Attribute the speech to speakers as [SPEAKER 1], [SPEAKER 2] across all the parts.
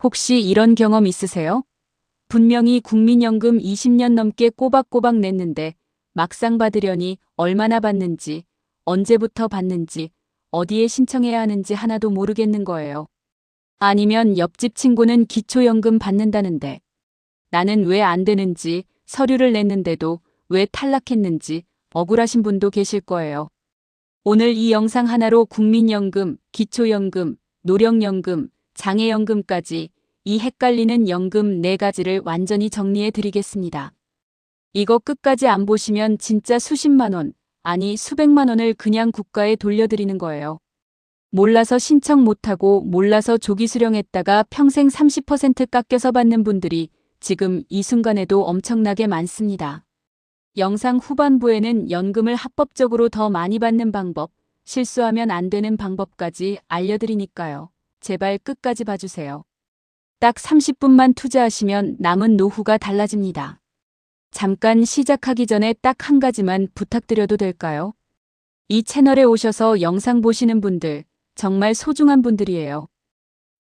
[SPEAKER 1] 혹시 이런 경험 있으세요? 분명히 국민연금 20년 넘게 꼬박꼬박 냈는데 막상 받으려니 얼마나 받는지, 언제부터 받는지, 어디에 신청해야 하는지 하나도 모르겠는 거예요. 아니면 옆집 친구는 기초연금 받는다는데 나는 왜 안 되는지, 서류를 냈는데도 왜 탈락했는지 억울하신 분도 계실 거예요. 오늘 이 영상 하나로 국민연금, 기초연금, 노령연금, 장애연금까지 이 헷갈리는 연금 4가지를 완전히 정리해 드리겠습니다. 이거 끝까지 안 보시면 진짜 수십만 원, 아니 수백만 원을 그냥 국가에 돌려드리는 거예요. 몰라서 신청 못하고 몰라서 조기 수령했다가 평생 30% 깎여서 받는 분들이 지금 이 순간에도 엄청나게 많습니다. 영상 후반부에는 연금을 합법적으로 더 많이 받는 방법, 실수하면 안 되는 방법까지 알려드리니까요. 제발 끝까지 봐주세요. 딱 30분만 투자하시면 남은 노후가 달라집니다. 잠깐 시작하기 전에 딱 한 가지만 부탁드려도 될까요? 이 채널에 오셔서 영상 보시는 분들, 정말 소중한 분들이에요.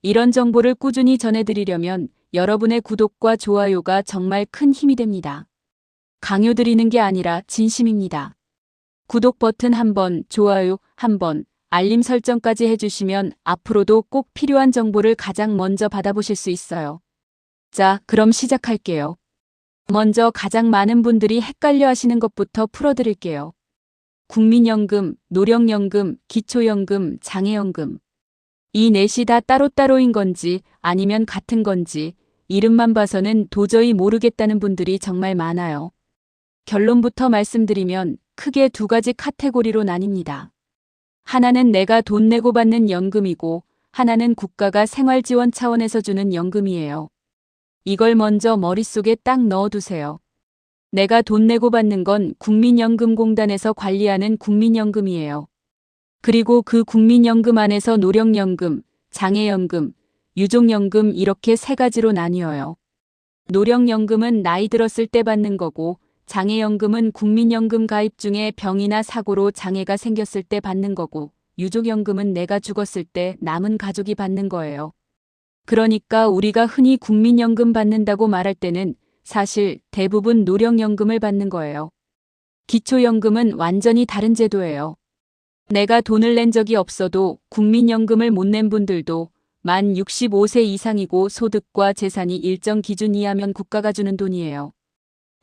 [SPEAKER 1] 이런 정보를 꾸준히 전해드리려면 여러분의 구독과 좋아요가 정말 큰 힘이 됩니다. 강요드리는 게 아니라 진심입니다. 구독 버튼 한번, 좋아요 한번, 알림 설정까지 해주시면 앞으로도 꼭 필요한 정보를 가장 먼저 받아보실 수 있어요. 자, 그럼 시작할게요. 먼저 가장 많은 분들이 헷갈려 하시는 것부터 풀어드릴게요. 국민연금, 노령연금, 기초연금, 장애연금. 이 넷이 다 따로따로인 건지 아니면 같은 건지 이름만 봐서는 도저히 모르겠다는 분들이 정말 많아요. 결론부터 말씀드리면 크게 2가지 카테고리로 나뉩니다. 하나는 내가 돈 내고 받는 연금이고 하나는 국가가 생활지원 차원에서 주는 연금이에요. 이걸 먼저 머릿속에 딱 넣어두세요. 내가 돈 내고 받는 건 국민연금공단에서 관리하는 국민연금이에요. 그리고 그 국민연금 안에서 노령연금, 장애연금, 유족연금 이렇게 3가지로 나뉘어요. 노령연금은 나이 들었을 때 받는 거고 장애연금은 국민연금 가입 중에 병이나 사고로 장애가 생겼을 때 받는 거고 유족연금은 내가 죽었을 때 남은 가족이 받는 거예요. 그러니까 우리가 흔히 국민연금 받는다고 말할 때는 사실 대부분 노령연금을 받는 거예요. 기초연금은 완전히 다른 제도예요. 내가 돈을 낸 적이 없어도 국민연금을 못 낸 분들도 만 65세 이상이고 소득과 재산이 일정 기준 이하면 국가가 주는 돈이에요.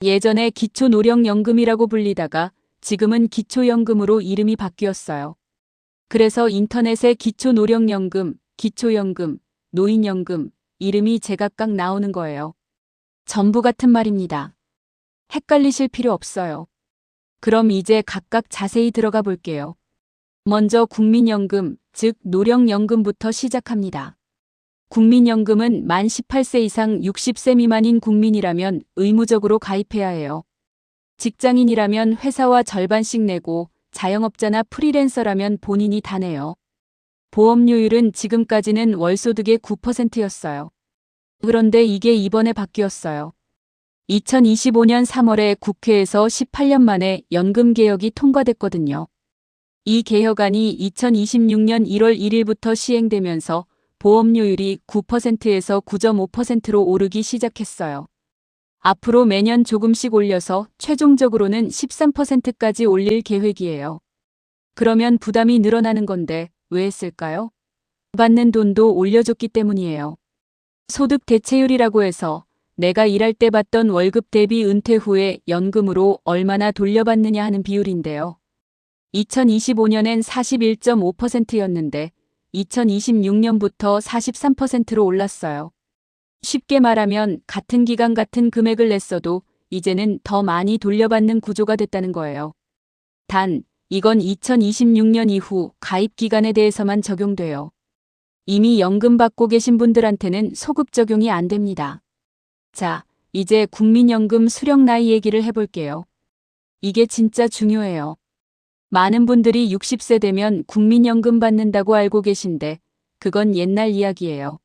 [SPEAKER 1] 예전에 기초노령연금이라고 불리다가 지금은 기초연금으로 이름이 바뀌었어요. 그래서 인터넷에 기초노령연금, 기초연금, 노인연금 이름이 제각각 나오는 거예요. 전부 같은 말입니다. 헷갈리실 필요 없어요. 그럼 이제 각각 자세히 들어가 볼게요. 먼저 국민연금, 즉 노령연금부터 시작합니다. 국민연금은 만 18세 이상 60세 미만인 국민이라면 의무적으로 가입해야 해요. 직장인이라면 회사와 절반씩 내고 자영업자나 프리랜서라면 본인이 다 내요. 보험료율은 지금까지는 월소득의 9%였어요. 그런데 이게 이번에 바뀌었어요. 2025년 3월에 국회에서 18년 만에 연금개혁이 통과됐거든요. 이 개혁안이 2026년 1월 1일부터 시행되면서 보험료율이 9%에서 9.5%로 오르기 시작했어요. 앞으로 매년 조금씩 올려서 최종적으로는 13%까지 올릴 계획이에요. 그러면 부담이 늘어나는 건데 왜 했을까요? 받는 돈도 올려줬기 때문이에요. 소득 대체율이라고 해서 내가 일할 때 받던 월급 대비 은퇴 후에 연금으로 얼마나 돌려받느냐 하는 비율인데요. 2025년엔 41.5%였는데 2026년부터 43%로 올랐어요. 쉽게 말하면 같은 기간 같은 금액을 냈어도 이제는 더 많이 돌려받는 구조가 됐다는 거예요. 단, 이건 2026년 이후 가입 기간에 대해서만 적용돼요. 이미 연금 받고 계신 분들한테는 소급 적용이 안 됩니다. 자, 이제 국민연금 수령 나이 얘기를 해볼게요. 이게 진짜 중요해요. 많은 분들이 60세 되면 국민연금 받는다고 알고 계신데 그건 옛날 이야기예요.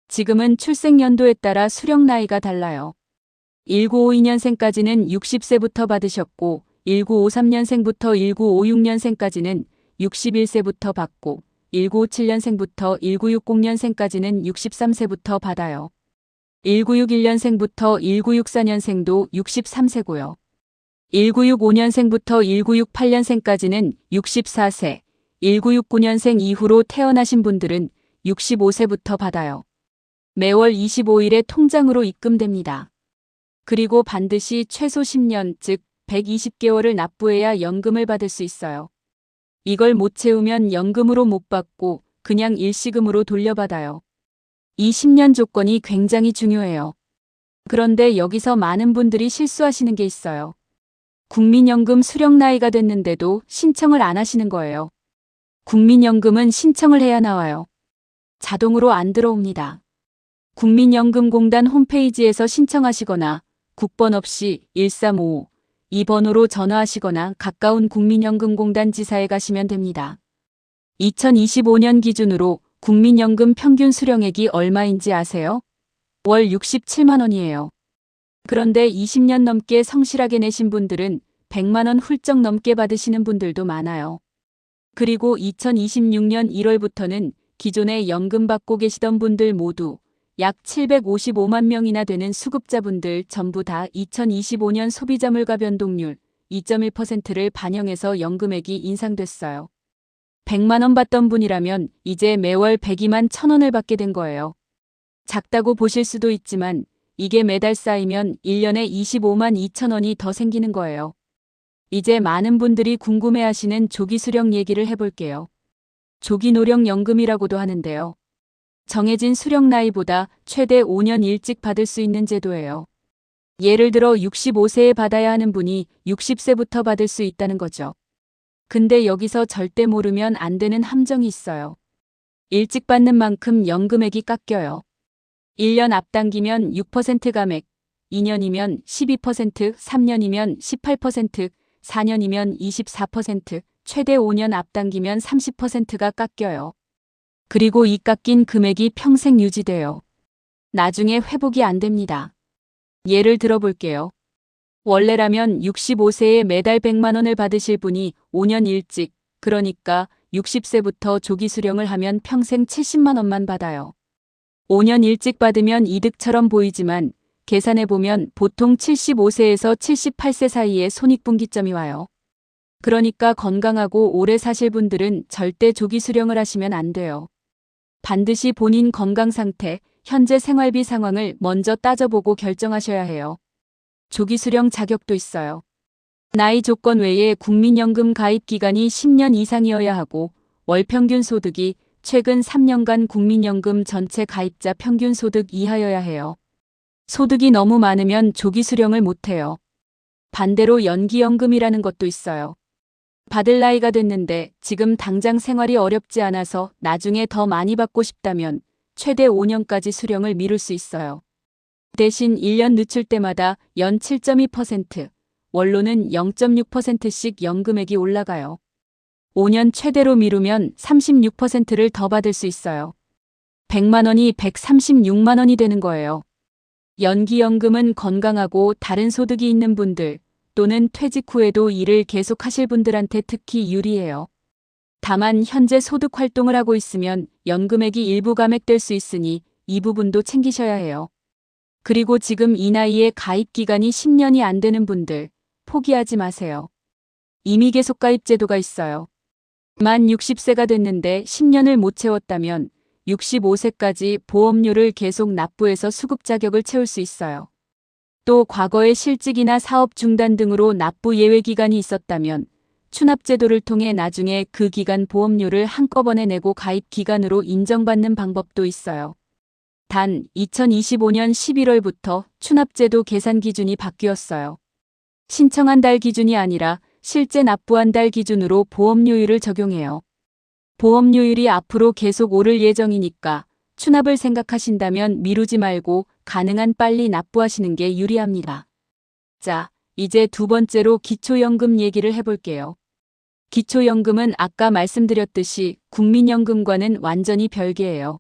[SPEAKER 1] 지금은 출생연도에 따라 수령 나이가 달라요. 1952년생까지는 60세부터 받으셨고 1953년생부터 1956년생까지는 61세부터 받고 1957년생부터 1960년생까지는 63세부터 받아요. 1961년생부터 1964년생도 63세고요. 1965년생부터 1968년생까지는 64세, 1969년생 이후로 태어나신 분들은 65세부터 받아요. 매월 25일에 통장으로 입금됩니다. 그리고 반드시 최소 10년, 즉 120개월을 납부해야 연금을 받을 수 있어요. 이걸 못 채우면 연금으로 못 받고 그냥 일시금으로 돌려받아요. 이 10년 조건이 굉장히 중요해요. 그런데 여기서 많은 분들이 실수하시는 게 있어요. 국민연금 수령 나이가 됐는데도 신청을 안 하시는 거예요. 국민연금은 신청을 해야 나와요. 자동으로 안 들어옵니다. 국민연금공단 홈페이지에서 신청하시거나 국번 없이 1355 이 번호로 전화하시거나 가까운 국민연금공단 지사에 가시면 됩니다. 2025년 기준으로 국민연금 평균 수령액이 얼마인지 아세요? 월 67만 원이에요. 그런데 20년 넘게 성실하게 내신 분들은 100만 원 훌쩍 넘게 받으시는 분들도 많아요. 그리고 2026년 1월부터는 기존에 연금 받고 계시던 분들 모두 약 755만 명이나 되는 수급자분들 전부 다 2025년 소비자 물가 변동률 2.1%를 반영해서 연금액이 인상됐어요. 100만 원 받던 분이라면 이제 매월 102만 1,000원을 받게 된 거예요. 작다고 보실 수도 있지만 이게 매달 쌓이면 1년에 25만 2천 원이 더 생기는 거예요. 이제 많은 분들이 궁금해하시는 조기 수령 얘기를 해볼게요. 조기 노령연금이라고도 하는데요. 정해진 수령 나이보다 최대 5년 일찍 받을 수 있는 제도예요. 예를 들어 65세에 받아야 하는 분이 60세부터 받을 수 있다는 거죠. 근데 여기서 절대 모르면 안 되는 함정이 있어요. 일찍 받는 만큼 연금액이 깎여요. 1년 앞당기면 6% 감액, 2년이면 12%, 3년이면 18%, 4년이면 24%, 최대 5년 앞당기면 30%가 깎여요. 그리고 이 깎인 금액이 평생 유지돼요. 나중에 회복이 안 됩니다. 예를 들어볼게요. 원래라면 65세에 매달 100만 원을 받으실 분이 5년 일찍, 그러니까 60세부터 조기 수령을 하면 평생 70만 원만 받아요. 5년 일찍 받으면 이득처럼 보이지만 계산해보면 보통 75세에서 78세 사이에 손익분기점이 와요. 그러니까 건강하고 오래 사실 분들은 절대 조기 수령을 하시면 안 돼요. 반드시 본인 건강 상태, 현재 생활비 상황을 먼저 따져보고 결정하셔야 해요. 조기 수령 자격도 있어요. 나이 조건 외에 국민연금 가입 기간이 10년 이상이어야 하고 월 평균 소득이 최근 3년간 국민연금 전체 가입자 평균 소득 이하여야 해요. 소득이 너무 많으면 조기 수령을 못해요. 반대로 연기연금이라는 것도 있어요. 받을 나이가 됐는데 지금 당장 생활이 어렵지 않아서 나중에 더 많이 받고 싶다면 최대 5년까지 수령을 미룰 수 있어요. 대신 1년 늦출 때마다 연 7.2%, 원로는 0.6%씩 연금액이 올라가요. 5년 최대로 미루면 36%를 더 받을 수 있어요. 100만 원이 136만 원이 되는 거예요. 연기연금은 건강하고 다른 소득이 있는 분들 또는 퇴직 후에도 일을 계속하실 분들한테 특히 유리해요. 다만 현재 소득 활동을 하고 있으면 연금액이 일부 감액될 수 있으니 이 부분도 챙기셔야 해요. 그리고 지금 이 나이에 가입 기간이 10년이 안 되는 분들 포기하지 마세요. 이미 계속 가입 제도가 있어요. 만 60세가 됐는데 10년을 못 채웠다면 65세까지 보험료를 계속 납부해서 수급 자격을 채울 수 있어요. 또 과거에 실직이나 사업 중단 등으로 납부 예외 기간이 있었다면 추납 제도를 통해 나중에 그 기간 보험료를 한꺼번에 내고 가입 기간으로 인정받는 방법도 있어요. 단 2025년 11월부터 추납 제도 계산 기준이 바뀌었어요. 신청한 달 기준이 아니라 실제 납부한 달 기준으로 보험료율을 적용해요. 보험료율이 앞으로 계속 오를 예정이니까 추납을 생각하신다면 미루지 말고 가능한 빨리 납부하시는 게 유리합니다. 자, 이제 두 번째로 기초연금 얘기를 해볼게요. 기초연금은 아까 말씀드렸듯이 국민연금과는 완전히 별개예요.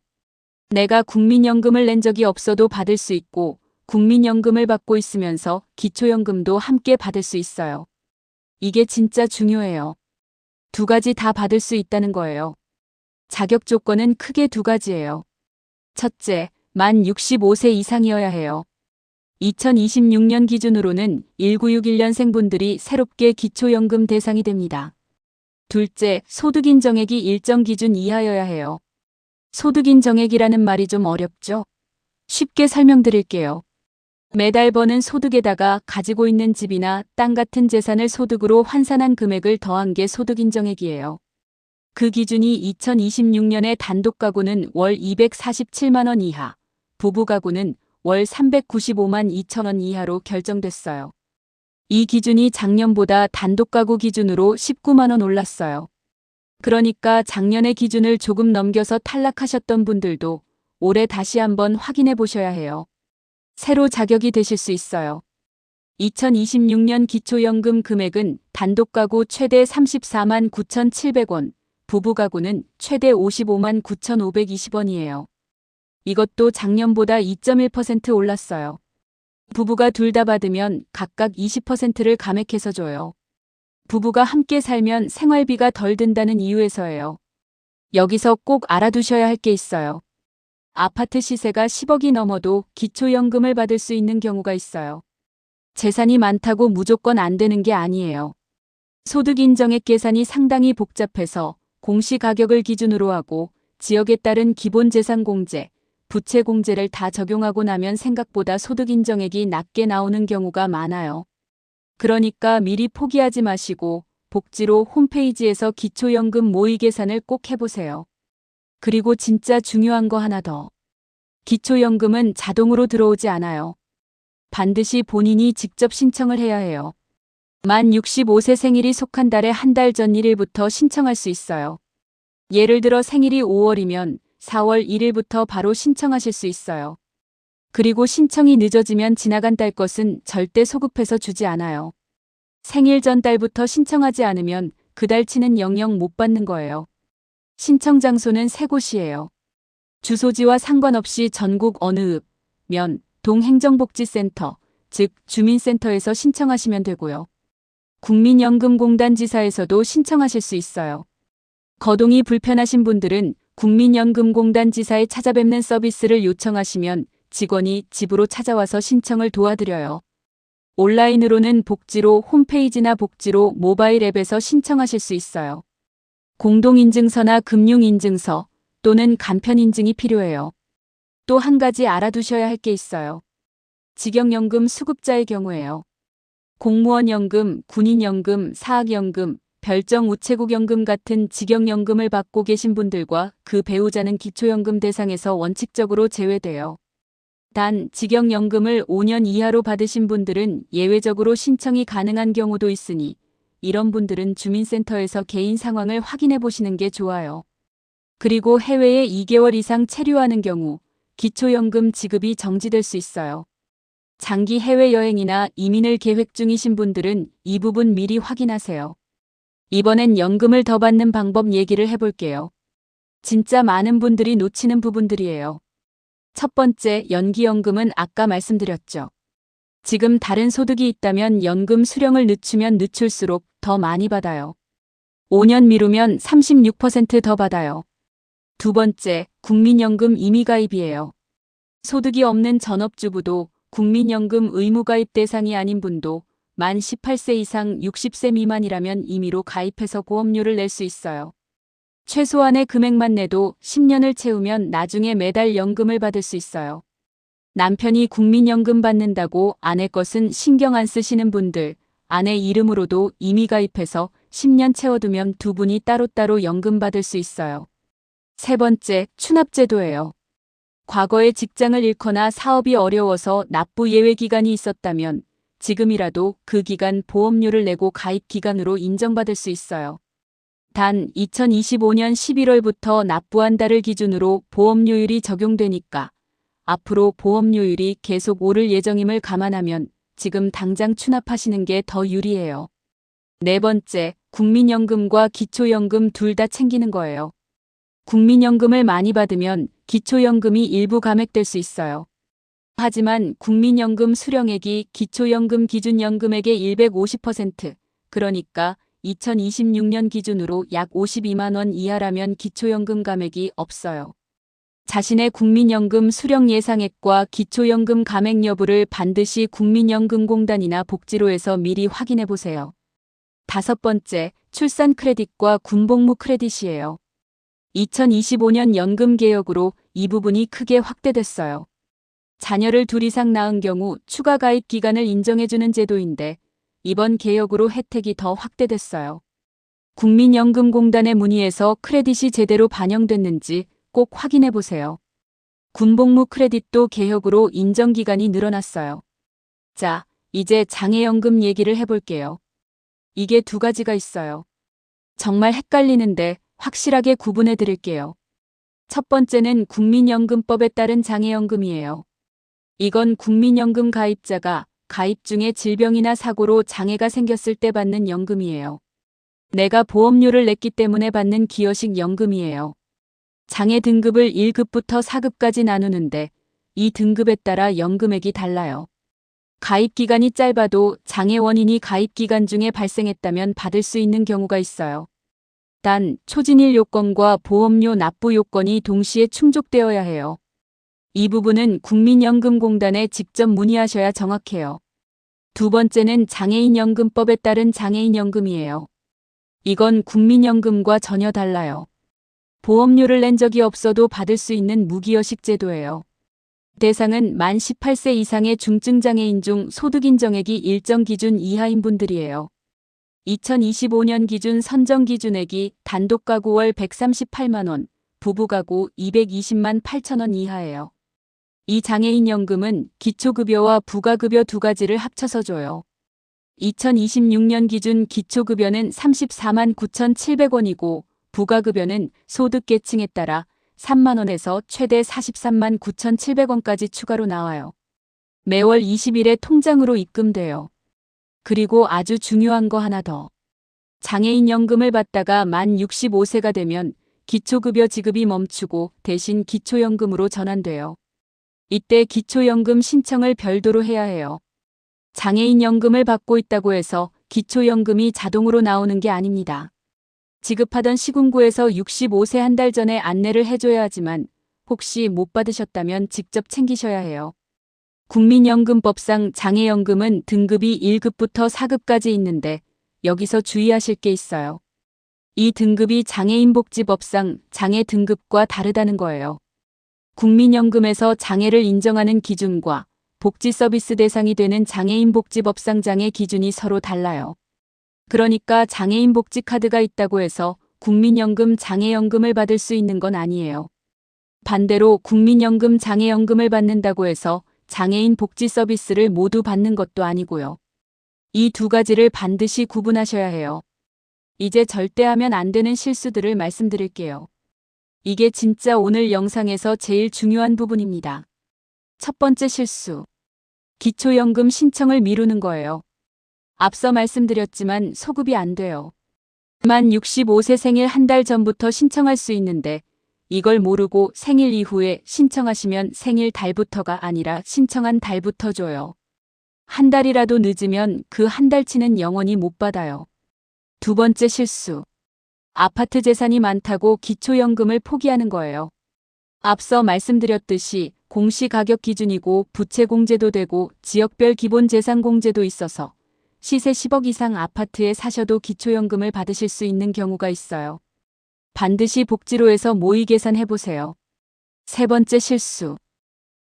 [SPEAKER 1] 내가 국민연금을 낸 적이 없어도 받을 수 있고 국민연금을 받고 있으면서 기초연금도 함께 받을 수 있어요. 이게 진짜 중요해요. 두 가지 다 받을 수 있다는 거예요. 자격 조건은 크게 두 가지예요. 첫째, 만 65세 이상이어야 해요. 2026년 기준으로는 1961년생분들이 새롭게 기초연금 대상이 됩니다. 둘째, 소득인정액이 일정 기준 이하여야 해요. 소득인정액이라는 말이 좀 어렵죠? 쉽게 설명드릴게요. 매달 버는 소득에다가 가지고 있는 집이나 땅 같은 재산을 소득으로 환산한 금액을 더한 게 소득인정액이에요. 그 기준이 2026년에 단독 가구는 월 247만 원 이하, 부부 가구는 월 395만 2천 원 이하로 결정됐어요. 이 기준이 작년보다 단독 가구 기준으로 19만 원 올랐어요. 그러니까 작년의 기준을 조금 넘겨서 탈락하셨던 분들도 올해 다시 한번 확인해 보셔야 해요. 새로 자격이 되실 수 있어요. 2026년 기초연금 금액은 단독 가구 최대 34만 9,700원, 부부 가구는 최대 55만 9,520원이에요. 이것도 작년보다 2.1% 올랐어요. 부부가 둘 다 받으면 각각 20%를 감액해서 줘요. 부부가 함께 살면 생활비가 덜 든다는 이유에서예요. 여기서 꼭 알아두셔야 할 게 있어요. 아파트 시세가 10억이 넘어도 기초연금을 받을 수 있는 경우가 있어요. 재산이 많다고 무조건 안 되는 게 아니에요. 소득인정액 계산이 상당히 복잡해서 공시가격을 기준으로 하고 지역에 따른 기본재산공제, 부채공제를 다 적용하고 나면 생각보다 소득인정액이 낮게 나오는 경우가 많아요. 그러니까 미리 포기하지 마시고 복지로 홈페이지에서 기초연금 모의 계산을 꼭 해보세요. 그리고 진짜 중요한 거 하나 더. 기초연금은 자동으로 들어오지 않아요. 반드시 본인이 직접 신청을 해야 해요. 만 65세 생일이 속한 달의 한 달 전 1일부터 신청할 수 있어요. 예를 들어 생일이 5월이면 4월 1일부터 바로 신청하실 수 있어요. 그리고 신청이 늦어지면 지나간 달 것은 절대 소급해서 주지 않아요. 생일 전 달부터 신청하지 않으면 그 달치는 영영 못 받는 거예요. 신청 장소는 세 곳이에요. 주소지와 상관없이 전국 어느 읍, 면, 동 행정복지센터, 즉 주민센터에서 신청하시면 되고요. 국민연금공단 지사에서도 신청하실 수 있어요. 거동이 불편하신 분들은 국민연금공단 지사에 찾아뵙는 서비스를 요청하시면 직원이 집으로 찾아와서 신청을 도와드려요. 온라인으로는 복지로 홈페이지나 복지로 모바일 앱에서 신청하실 수 있어요. 공동인증서나 금융인증서 또는 간편인증이 필요해요. 또 한 가지 알아두셔야 할 게 있어요. 직영연금 수급자의 경우에요. 공무원연금, 군인연금, 사학연금, 별정우체국연금 같은 직영연금을 받고 계신 분들과 그 배우자는 기초연금 대상에서 원칙적으로 제외돼요. 단, 직영연금을 5년 이하로 받으신 분들은 예외적으로 신청이 가능한 경우도 있으니 이런 분들은 주민센터에서 개인 상황을 확인해 보시는 게 좋아요. 그리고 해외에 2개월 이상 체류하는 경우 기초연금 지급이 정지될 수 있어요. 장기 해외여행이나 이민을 계획 중이신 분들은 이 부분 미리 확인하세요. 이번엔 연금을 더 받는 방법 얘기를 해볼게요. 진짜 많은 분들이 놓치는 부분들이에요. 첫 번째, 연기연금은 아까 말씀드렸죠. 지금 다른 소득이 있다면 연금 수령을 늦추면 늦출수록 더 많이 받아요. 5년 미루면 36% 더 받아요. 두 번째, 국민연금 임의가입이에요. 소득이 없는 전업주부도 국민연금 의무가입 대상이 아닌 분도 만 18세 이상 60세 미만이라면 임의로 가입해서 보험료를 낼 수 있어요. 최소한의 금액만 내도 10년을 채우면 나중에 매달 연금을 받을 수 있어요. 남편이 국민연금 받는다고 아내 것은 신경 안 쓰시는 분들, 아내 이름으로도 임의 가입해서 10년 채워두면 두 분이 따로따로 연금 받을 수 있어요. 세 번째, 추납제도예요. 과거에 직장을 잃거나 사업이 어려워서 납부 예외 기간이 있었다면 지금이라도 그 기간 보험료를 내고 가입 기간으로 인정받을 수 있어요. 단 2025년 11월부터 납부한 달을 기준으로 보험료율이 적용되니까 앞으로 보험료율이 계속 오를 예정임을 감안하면 지금 당장 추납하시는 게 더 유리해요. 네 번째, 국민연금과 기초연금 둘 다 챙기는 거예요. 국민연금을 많이 받으면 기초연금이 일부 감액될 수 있어요. 하지만 국민연금 수령액이 기초연금 기준연금액의 150%, 그러니까 2026년 기준으로 약 52만 원 이하라면 기초연금 감액이 없어요. 자신의 국민연금 수령 예상액과 기초연금 감액 여부를 반드시 국민연금공단이나 복지로에서 미리 확인해 보세요. 5번째, 출산 크레딧과 군복무 크레딧이에요. 2025년 연금 개혁으로 이 부분이 크게 확대됐어요. 자녀를 둘 이상 낳은 경우 추가 가입 기간을 인정해주는 제도인데 이번 개혁으로 혜택이 더 확대됐어요. 국민연금공단에 문의해서 크레딧이 제대로 반영됐는지 꼭 확인해 보세요. 군복무 크레딧도 개혁으로 인정기간이 늘어났어요. 자, 이제 장애연금 얘기를 해볼게요. 이게 두 가지가 있어요. 정말 헷갈리는데 확실하게 구분해 드릴게요. 첫 번째는 국민연금법에 따른 장애연금이에요. 이건 국민연금 가입자가 가입 중에 질병이나 사고로 장애가 생겼을 때 받는 연금이에요. 내가 보험료를 냈기 때문에 받는 기여식 연금이에요. 장애 등급을 1급부터 4급까지 나누는데 이 등급에 따라 연금액이 달라요. 가입 기간이 짧아도 장애 원인이 가입 기간 중에 발생했다면 받을 수 있는 경우가 있어요. 단, 초진일 요건과 보험료 납부 요건이 동시에 충족되어야 해요. 이 부분은 국민연금공단에 직접 문의하셔야 정확해요. 두 번째는 장애인연금법에 따른 장애인연금이에요. 이건 국민연금과 전혀 달라요. 보험료를 낸 적이 없어도 받을 수 있는 무기여식 제도예요. 대상은 만 18세 이상의 중증장애인 중 소득 인정액이 일정 기준 이하인 분들이에요. 2025년 기준 선정 기준액이 단독 가구 월 138만 원, 부부 가구 220만 8천 원 이하예요. 이 장애인연금은 기초급여와 부가급여 두 가지를 합쳐서 줘요. 2026년 기준 기초급여는 34만 9,700원이고 부가급여는 소득계층에 따라 3만 원에서 최대 43만 9,700원까지 추가로 나와요. 매월 20일에 통장으로 입금돼요. 그리고 아주 중요한 거 하나 더. 장애인연금을 받다가 만 65세가 되면 기초급여 지급이 멈추고 대신 기초연금으로 전환돼요. 이때 기초연금 신청을 별도로 해야 해요. 장애인연금을 받고 있다고 해서 기초연금이 자동으로 나오는 게 아닙니다. 지급하던 시군구에서 65세 한 달 전에 안내를 해줘야 하지만 혹시 못 받으셨다면 직접 챙기셔야 해요. 국민연금법상 장애연금은 등급이 1급부터 4급까지 있는데 여기서 주의하실 게 있어요. 이 등급이 장애인복지법상 장애 등급과 다르다는 거예요. 국민연금에서 장애를 인정하는 기준과 복지 서비스 대상이 되는 장애인복지법상 장애 기준이 서로 달라요. 그러니까 장애인 복지 카드가 있다고 해서 국민연금 장애연금을 받을 수 있는 건 아니에요. 반대로 국민연금 장애연금을 받는다고 해서 장애인 복지 서비스를 모두 받는 것도 아니고요. 이 두 가지를 반드시 구분하셔야 해요. 이제 절대 하면 안 되는 실수들을 말씀드릴게요. 이게 진짜 오늘 영상에서 제일 중요한 부분입니다. 첫 번째 실수. 기초연금 신청을 미루는 거예요. 앞서 말씀드렸지만 소급이 안 돼요. 만 65세 생일 한 달 전부터 신청할 수 있는데 이걸 모르고 생일 이후에 신청하시면 생일 달부터가 아니라 신청한 달부터 줘요. 한 달이라도 늦으면 그 한 달치는 영원히 못 받아요. 두 번째 실수. 아파트 재산이 많다고 기초연금을 포기하는 거예요. 앞서 말씀드렸듯이 공시가격 기준이고 부채공제도 되고 지역별 기본재산공제도 있어서 시세 10억 이상 아파트에 사셔도 기초연금을 받으실 수 있는 경우가 있어요. 반드시 복지로에서 모의 계산해보세요. 세 번째 실수.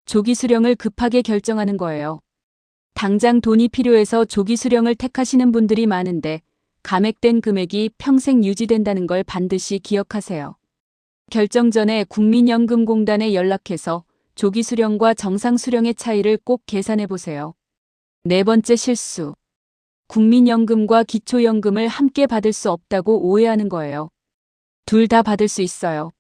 [SPEAKER 1] 조기 수령을 급하게 결정하는 거예요. 당장 돈이 필요해서 조기 수령을 택하시는 분들이 많은데 감액된 금액이 평생 유지된다는 걸 반드시 기억하세요. 결정 전에 국민연금공단에 연락해서 조기 수령과 정상 수령의 차이를 꼭 계산해 보세요. 네 번째 실수. 국민연금과 기초연금을 함께 받을 수 없다고 오해하는 거예요. 둘 다 받을 수 있어요.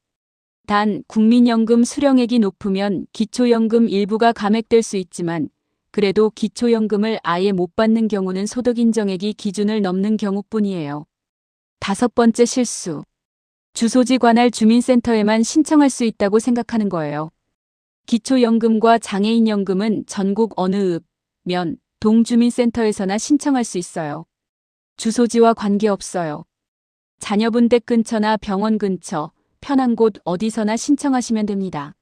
[SPEAKER 1] 단 국민연금 수령액이 높으면 기초연금 일부가 감액될 수 있지만 그래도 기초연금을 아예 못 받는 경우는 소득인정액이 기준을 넘는 경우뿐이에요. 다섯 번째 실수. 주소지 관할 주민센터에만 신청할 수 있다고 생각하는 거예요. 기초연금과 장애인연금은 전국 어느 읍, 면, 동 주민센터에서나 신청할 수 있어요. 주소지와 관계없어요. 자녀분 댁 근처나 병원 근처, 편한 곳 어디서나 신청하시면 됩니다.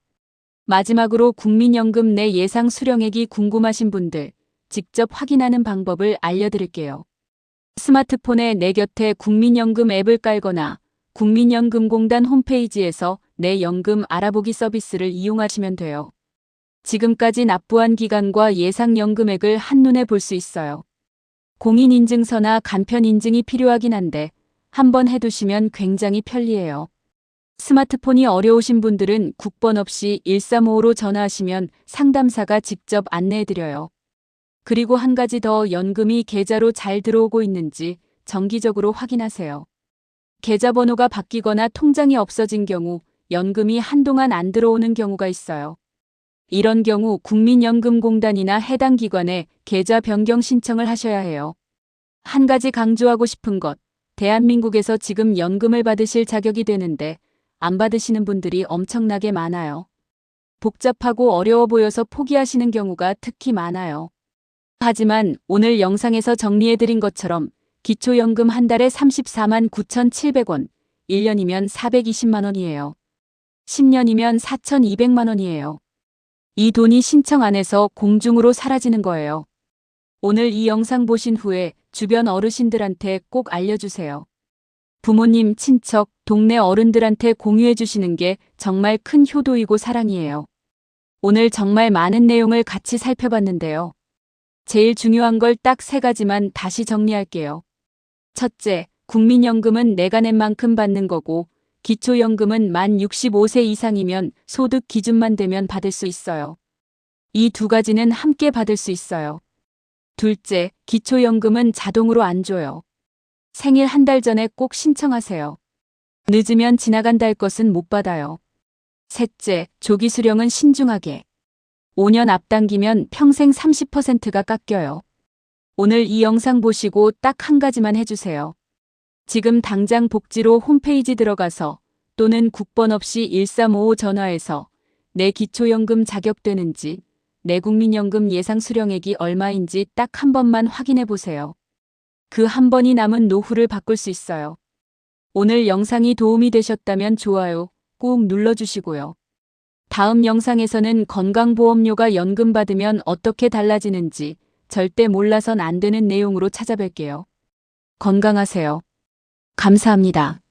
[SPEAKER 1] 마지막으로 국민연금 내 예상 수령액이 궁금하신 분들, 직접 확인하는 방법을 알려드릴게요. 스마트폰에 내 곁에 국민연금 앱을 깔거나 국민연금공단 홈페이지에서 내 연금 알아보기 서비스를 이용하시면 돼요. 지금까지 납부한 기간과 예상 연금액을 한눈에 볼 수 있어요. 공인인증서나 간편인증이 필요하긴 한데 한번 해두시면 굉장히 편리해요. 스마트폰이 어려우신 분들은 국번 없이 1355로 전화하시면 상담사가 직접 안내해드려요. 그리고 한 가지 더, 연금이 계좌로 잘 들어오고 있는지 정기적으로 확인하세요. 계좌번호가 바뀌거나 통장이 없어진 경우 연금이 한동안 안 들어오는 경우가 있어요. 이런 경우 국민연금공단이나 해당 기관에 계좌 변경 신청을 하셔야 해요. 한 가지 강조하고 싶은 것, 대한민국에서 지금 연금을 받으실 자격이 되는데 안 받으시는 분들이 엄청나게 많아요. 복잡하고 어려워 보여서 포기하시는 경우가 특히 많아요. 하지만 오늘 영상에서 정리해드린 것처럼 기초연금 한 달에 34만 9,700원, 1년이면 420만 원이에요. 10년이면 4,200만 원이에요. 이 돈이 신청 안 해서 공중으로 사라지는 거예요. 오늘 이 영상 보신 후에 주변 어르신들한테 꼭 알려주세요. 부모님, 친척, 동네 어른들한테 공유해 주시는 게 정말 큰 효도이고 사랑이에요. 오늘 정말 많은 내용을 같이 살펴봤는데요. 제일 중요한 걸 딱 3가지만 다시 정리할게요. 첫째, 국민연금은 내가 낸 만큼 받는 거고, 기초연금은 만 65세 이상이면 소득 기준만 되면 받을 수 있어요. 이 2가지는 함께 받을 수 있어요. 둘째, 기초연금은 자동으로 안 줘요. 생일 한 달 전에 꼭 신청하세요. 늦으면 지나간다 할 것은 못 받아요. 셋째, 조기 수령은 신중하게. 5년 앞당기면 평생 30%가 깎여요. 오늘 이 영상 보시고 딱 한 가지만 해주세요. 지금 당장 복지로 홈페이지 들어가서 또는 국번 없이 1355 전화해서 내 기초연금 자격되는지, 내 국민연금 예상 수령액이 얼마인지 딱 한 번만 확인해 보세요. 그 한 번이 남은 노후를 바꿀 수 있어요. 오늘 영상이 도움이 되셨다면 좋아요 꾹 눌러주시고요. 다음 영상에서는 건강보험료가 연금 받으면 어떻게 달라지는지 절대 몰라선 안 되는 내용으로 찾아뵐게요. 건강하세요. 감사합니다.